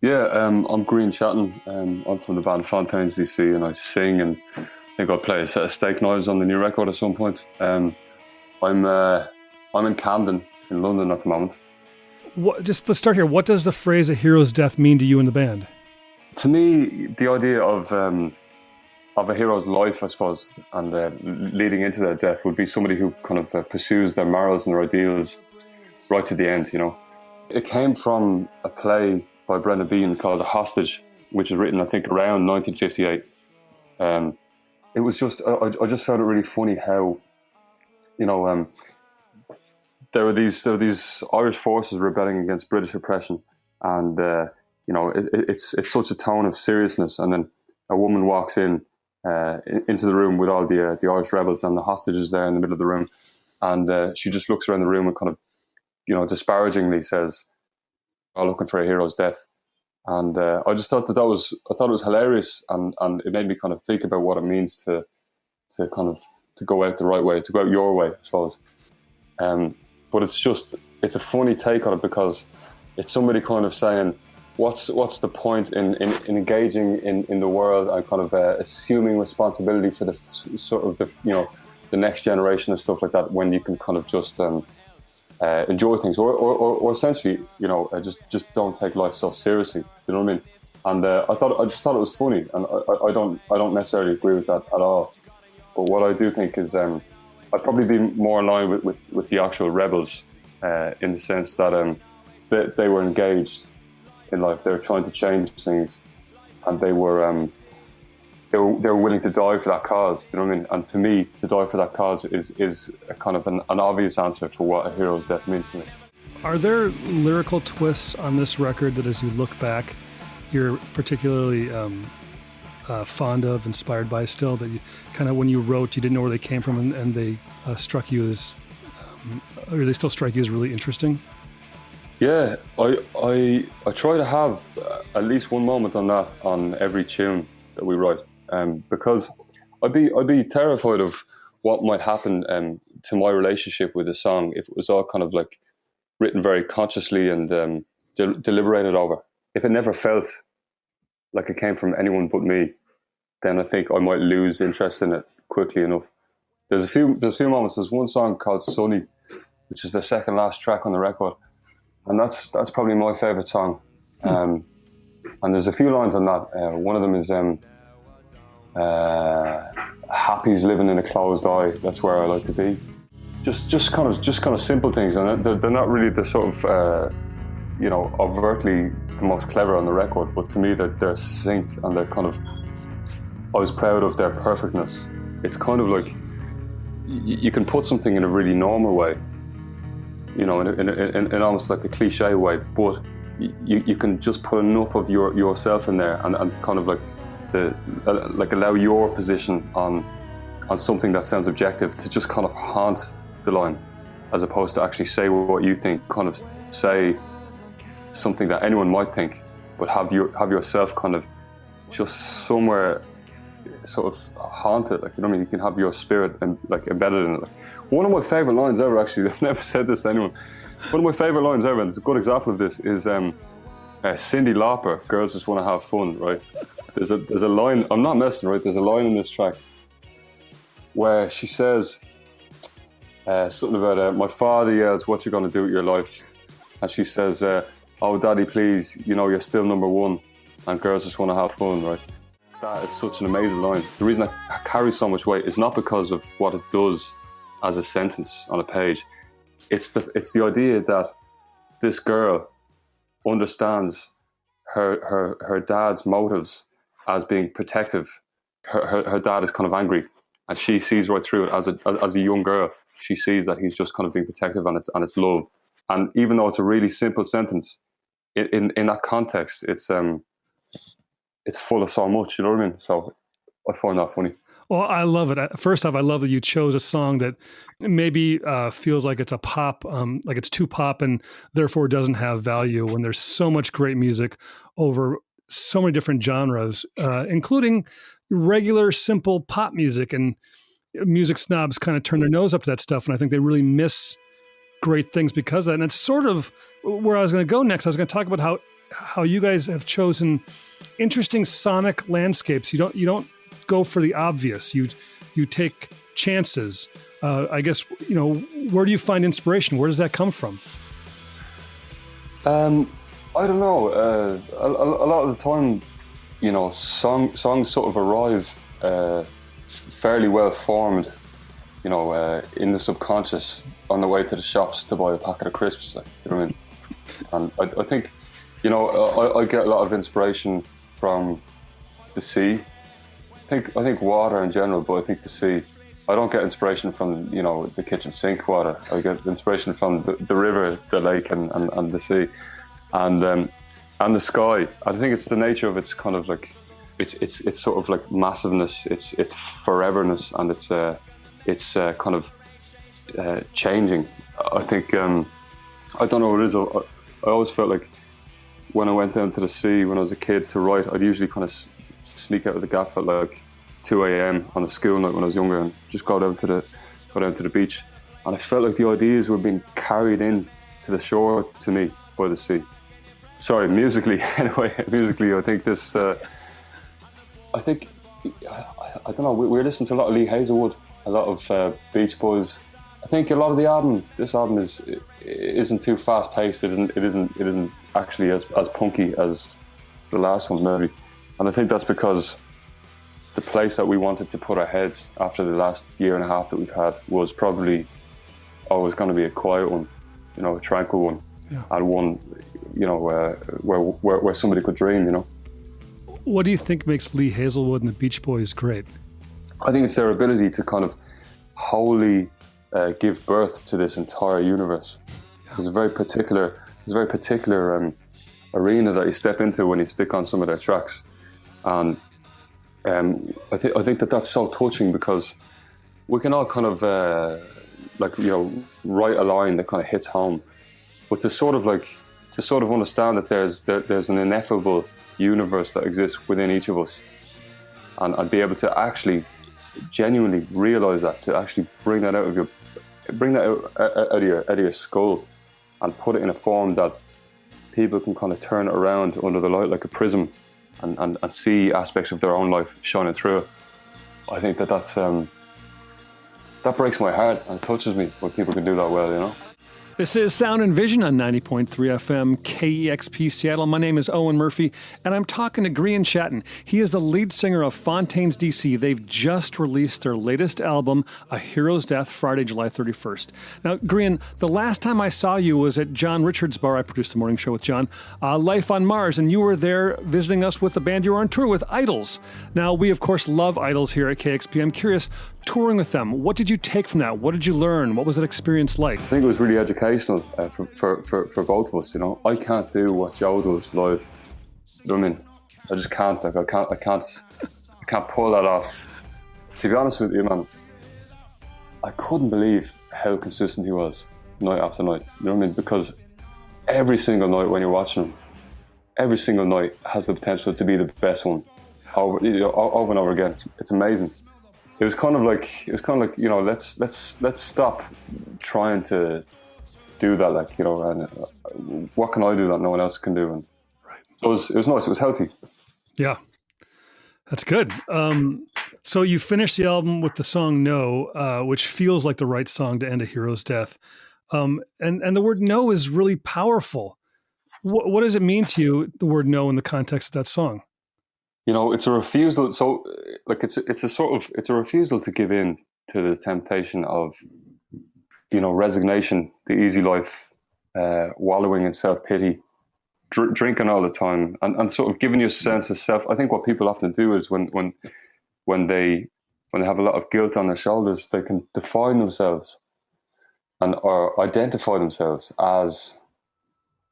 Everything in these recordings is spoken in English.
Yeah, I'm Grian chatting. I'm from the band Fontaines DC, and I sing, and I think I'll play a set of steak knives on the new record at some point. I'm uh, I'm in Camden in London at the moment. Just let's start here. What does the phrase "a hero's death" mean to you in the band? To me, the idea of a hero's life, I suppose, and leading into their death would be somebody who kind of pursues their morals and their ideals right to the end. It came from a play by Brendan Behan called The Hostage, which was written, I think, around 1958. Um, it was just, I just found it really funny how, you know, there were these Irish forces rebelling against British oppression, and it's such a tone of seriousness, and then a woman walks into the room with all the Irish rebels and the hostages there in the middle of the room, and she just looks around the room and kind of disparagingly says, "Oh, looking for a hero's death." And I just thought I thought it was hilarious, and it made me kind of think about what it means to kind of to go out the right way, to go out your way, I suppose. But it's a funny take on it, because it's somebody kind of saying, what's the point in engaging in the world and kind of assuming responsibility for the sort of the next generation and stuff like that, when you can kind of just enjoy things, or essentially, just don't take life so seriously. Do you know what I mean? And I just thought it was funny, and I don't necessarily agree with that at all. But what I do think is, I'd probably be more in line with the actual rebels, in the sense that they were engaged in life. They were trying to change things, and they were willing to die for that cause. Do you know what I mean? And to me, to die for that cause is a kind of an obvious answer for what a hero's death means to me. Are there lyrical twists on this record that, as you look back, you're particularly fond of, inspired by still, that you kind of, when you wrote, you didn't know where they came from, and they struck you as, or they still strike you as really interesting? Yeah, I try to have at least one moment on that on every tune that we write, because I'd be terrified of what might happen to my relationship with the song if it was all kind of like written very consciously and deliberated over. If it never felt like it came from anyone but me, then I think I might lose interest in it quickly enough. There's a few moments. There's one song called "Sunny," which is the second last track on the record, and that's probably my favorite song. And there's a few lines on that. One of them is "Happy's living in a closed eye. That's where I like to be." Just kind of simple things, and they're not really the sort of overtly the most clever on the record, but to me they're succinct, and they're kind of, I was proud of their perfectness. It's kind of like you can put something in a really normal way, in almost like a cliche way, but you can just put enough of yourself in there, and kind of like allow your position on something that sounds objective to just kind of haunt the line, as opposed to actually say what you think. Kind of say something that anyone might think, but have yourself kind of just somewhere sort of haunted. Like, you can have your spirit and like embedded in it. Like, one of my favorite lines ever, actually, I've never said this to anyone. One of my favorite lines ever, and it's a good example of this, is Cyndi Lauper, "Girls Just Want to Have Fun," right? There's a line, I'm not messing, right? There's a line in this track where she says something about, "My father yells, 'What you gonna do with your life?' And she says, 'Oh, daddy, please, you're still number one, and girls just want to have fun,' right?" That is such an amazing line. The reason it carries so much weight is not because of what it does as a sentence on a page. It's the idea that this girl understands her dad's motives as being protective. Her dad is kind of angry, and she sees right through it as a young girl. She sees that he's just kind of being protective, and it's love. And even though it's a really simple sentence, in that context, it's full of so much. You know what I mean? So I find that funny. Well, I love it. First off, I love that you chose a song that maybe feels like it's a pop, like it's too pop, and therefore doesn't have value, when there's so much great music over so many different genres, including regular, simple pop music. And music snobs kind of turn their nose up to that stuff, and I think they really miss great things because of that. And it's sort of where I was going to go next. I was going to talk about how how you guys have chosen interesting sonic landscapes. You don't go for the obvious. You take chances. I guess, where do you find inspiration? Where does that come from? I don't know. A lot of the time, songs sort of arrive fairly well formed, in the subconscious on the way to the shops to buy a packet of crisps. Like, you know what I mean? And I think, I get a lot of inspiration from the sea. I think water in general, but I think the sea. I don't get inspiration from, the kitchen sink water. I get inspiration from the river, the lake, and the sea, and the sky. I think it's the nature of its kind of like, it's sort of like massiveness. It's foreverness, and it's kind of changing. I think I don't know what it is. I always felt like when I went down to the sea when I was a kid to write, I'd usually kind of sneak out of the gaff at like 2 a.m. on a school night when I was younger and just go down to the beach. And I felt like the ideas were being carried in to the shore to me by the sea. Sorry, musically, anyway, I think this, I don't know, we're listening to a lot of Lee Hazelwood, a lot of Beach Boys. I think a lot of this album isn't too fast paced. It isn't actually as punky as the last one, maybe. And I think that's because the place that we wanted to put our heads after the last year and a half that we've had was probably always going to be a quiet one, a tranquil one, and one, where somebody could dream, What do you think makes Lee Hazelwood and the Beach Boys great? I think it's their ability to kind of wholly give birth to this entire universe. Yeah. There's a very particular arena that you step into when you stick on some of their tracks, and I think that's so touching because we can all kind of write a line that kind of hits home, but to sort of understand that there's an ineffable universe that exists within each of us, and be able to actually genuinely realize that, to actually bring that out of your skull and put it in a form that people can kind of turn it around under the light like a prism and see aspects of their own life shining through it. I think that breaks my heart and touches me when people can do that well, This is Sound and Vision on 90.3 FM KEXP Seattle. My name is Owen Murphy, and I'm talking to Grian Shatton. He is the lead singer of Fontaines DC. They've just released their latest album, A Hero's Death, Friday, July 31st. Now, Grian, the last time I saw you was at John Richard's bar. I produced the morning show with John, Life on Mars, and you were there visiting us with the band you were on tour with, Idols. Now, we, of course, love Idols here at KEXP. I'm curious, touring with them, what did you take from that? What did you learn? What was that experience like? I think it was really educational for both of us. I can't do what Joe does live. You know what I mean? I just can't. Like, I can't pull that off. To be honest with you, man, I couldn't believe how consistent he was night after night. You know what I mean? Because every single night when you're watching him, every single night has the potential to be the best one over and over again. It's amazing. It was kind of like let's stop trying to do that, and what can I do that no one else can do? And right. So it was nice. It was healthy. Yeah, that's good. So you finished the album with the song "No," which feels like the right song to end a hero's death. And the word "no" is really powerful. What does it mean to you, the word "no," in the context of that song? It's a refusal. So, it's a refusal to give in to the temptation of, resignation, the easy life, wallowing in self-pity, drinking all the time, and sort of giving you a sense of self. I think what people often do is when they have a lot of guilt on their shoulders, they can define themselves or identify themselves as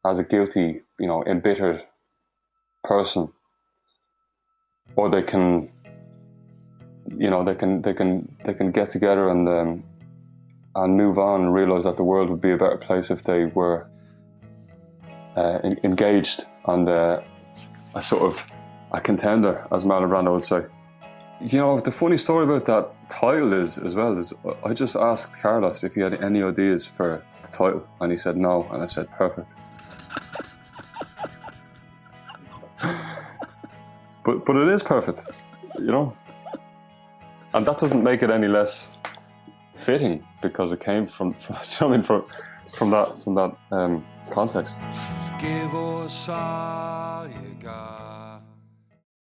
a guilty, embittered person. Or they can get together and move on and realize that the world would be a better place if they were engaged and a contender, as Marlon Brando would say. The funny story about that title is I just asked Carlos if he had any ideas for the title, and he said no, and I said perfect. but it is perfect, you know. And that doesn't make it any less fitting because it came from that context. Give us all you got.